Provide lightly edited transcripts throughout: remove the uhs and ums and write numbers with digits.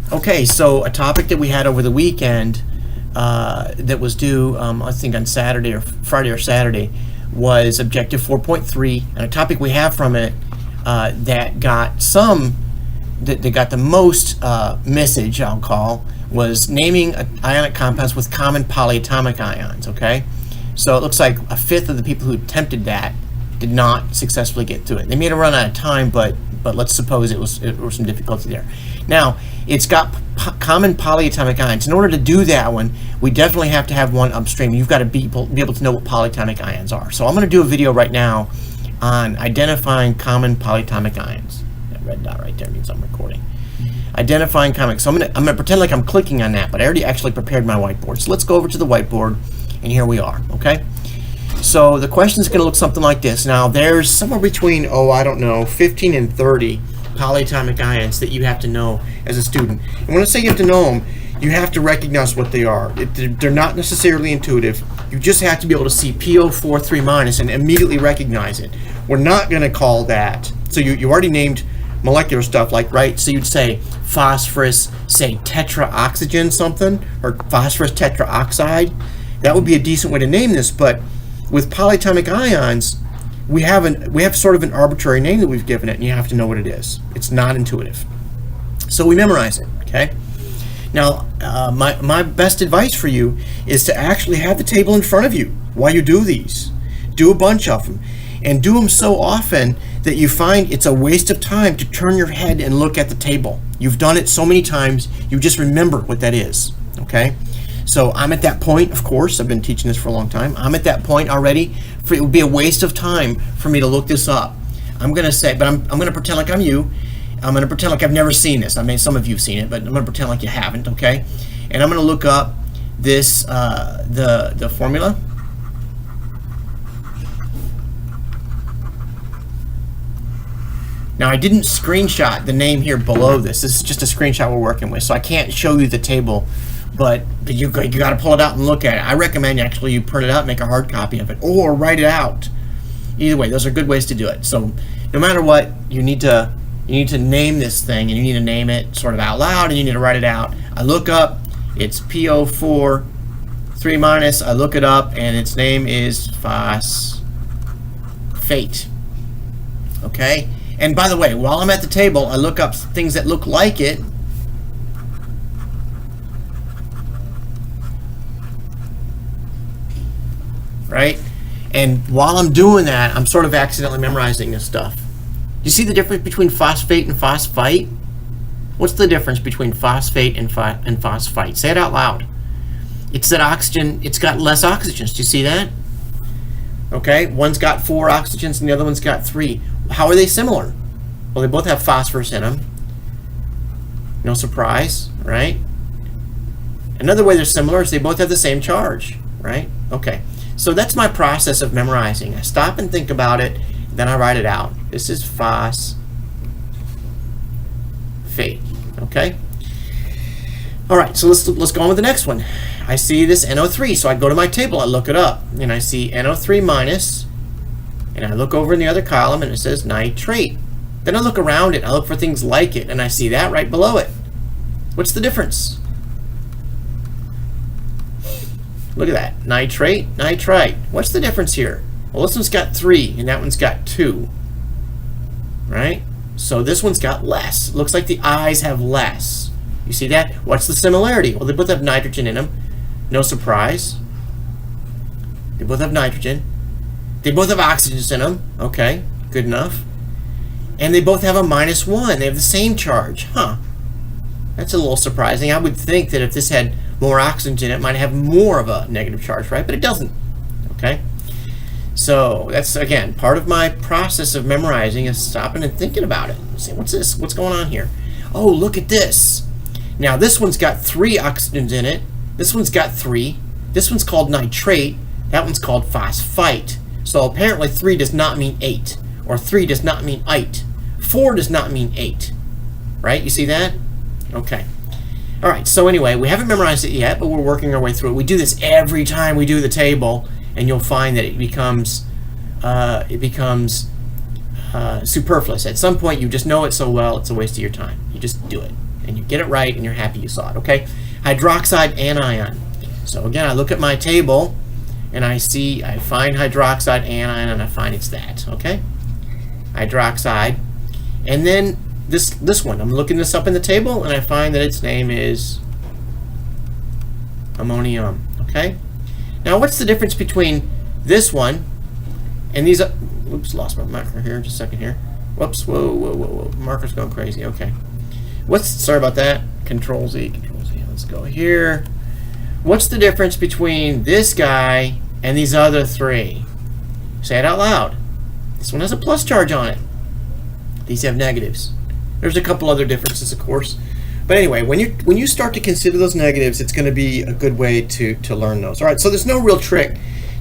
Okay, so a topic that we had over the weekend that was due, I think on Saturday or Friday or Saturday, was Objective 4.3, and a topic we have from it that got the most message, I'll call, was naming ionic compounds with common polyatomic ions. Okay, so it looks like a fifth of the people who attempted that did not successfully get through it. They may have run out of time, but let's suppose it was some difficulty there. Now, it's got common polyatomic ions. In order to do that one, we definitely have to have one upstream. You've got to be able to know what polyatomic ions are. So I'm going to do a video right now on identifying common polyatomic ions. That red dot right there means I'm recording. Identifying common. So I'm going to pretend like I'm clicking on that, but I already actually prepared my whiteboard. So let's go over to the whiteboard, and here we are. Okay. So the question is going to look something like this. Now, there's somewhere between, 15 and 30 polyatomic ions that you have to know as a student. And when I say you have to know them, you have to recognize what they are. They're not necessarily intuitive. You just have to be able to see PO4 3- and immediately recognize it. We're not going to call that. So you already named molecular stuff, like, right? So you'd say phosphorus, say tetraoxygen something, or phosphorus tetraoxide. That would be a decent way to name this, but with polyatomic ions, we have sort of an arbitrary name that we've given it, and you have to know what it is. It's not intuitive. So we memorize it, okay? Now, my best advice for you is to actually have the table in front of you while you do these. Do a bunch of them, and do them so often that you find it's a waste of time to turn your head and look at the table. You've done it so many times, you just remember what that is, okay? So I'm at that point, of course. I've been teaching this for a long time. I'm at that point already. It would be a waste of time for me to look this up. I'm going to say, but I'm going to pretend like I'm you. I'm going to pretend like I've never seen this. I mean, some of you have seen it, but I'm going to pretend like you haven't, okay? And I'm going to look up this, the formula. Now, I didn't screenshot the name here below this. This is just a screenshot we're working with, so I can't show you the table. But you got to pull it out and look at it. I recommend actually you print it out, make a hard copy of it, or write it out. Either way, those are good ways to do it. So no matter what, you need to name this thing, and you need to name it sort of out loud, and you need to write it out. I look up, it's PO4 3-. I look it up, and its name is phosphate. Okay. And by the way, while I'm at the table, I look up things that look like it. Right? And while I'm doing that, I'm sort of accidentally memorizing this stuff. You see the difference between phosphate and phosphite? What's the difference between phosphate and phosphite? Say it out loud. It's that oxygen, it's got less oxygens. Do you see that? Okay, one's got 4 oxygens and the other one's got 3. How are they similar? Well, they both have phosphorus in them. No surprise, right? Another way they're similar is they both have the same charge, right? Okay. So that's my process of memorizing. I stop and think about it, then I write it out. This is phosphate. Okay? All right, so let's go on with the next one. I see this NO3, so I go to my table, I look it up, and I see NO3-, and I look over in the other column, and it says nitrate. Then I look around it, I look for things like it, and I see that right below it. What's the difference? Look at that. Nitrate, nitrite. What's the difference here? Well, this one's got 3, and that one's got 2. Right? So this one's got less. Looks like the I's have less. You see that? What's the similarity? Well, they both have nitrogen in them. No surprise. They both have nitrogen. They both have oxygens in them. Okay, good enough. And they both have a -1. They have the same charge. Huh. That's a little surprising. I would think that if this had more oxygen, it might have more of a negative charge, right? But it doesn't. Okay? So that's, again, part of my process of memorizing is stopping and thinking about it. Say, what's this? What's going on here? Oh, look at this. Now, this one's got 3 oxygens in it. This one's got 3. This one's called nitrate. That one's called phosphite. So apparently 3 does not mean 8. Or 3 does not mean 8. 4 does not mean 8. Right? You see that? Okay. All right, so anyway, we haven't memorized it yet, but we're working our way through it. We do this every time we do the table, and you'll find that it becomes superfluous. At some point, you just know it so well, it's a waste of your time. You just do it. and you get it right, and you're happy you saw it, okay? Hydroxide anion. So again, I look at my table, and I find hydroxide anion, and I find it's that, okay? Hydroxide. And then this one, I'm looking this up in the table, and I find that its name is ammonium, okay? Now, what's the difference between this one and these? Oops, lost my marker here. Just a second here. Whoops, whoa. Marker's going crazy, okay. Sorry about that. Control Z. Let's go here. What's the difference between this guy and these other three? Say it out loud. This one has a plus charge on it. These have negatives. There's a couple other differences, of course. But anyway, when you start to consider those negatives, it's going to be a good way to learn those. All right, so there's no real trick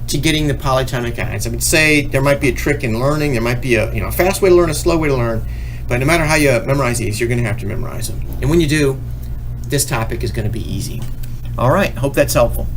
to getting the polyatomic ions. I would say there might be a trick in learning. There might be a fast way to learn, a slow way to learn. But no matter how you memorize these, you're going to have to memorize them. And when you do, this topic is going to be easy. All right, hope that's helpful.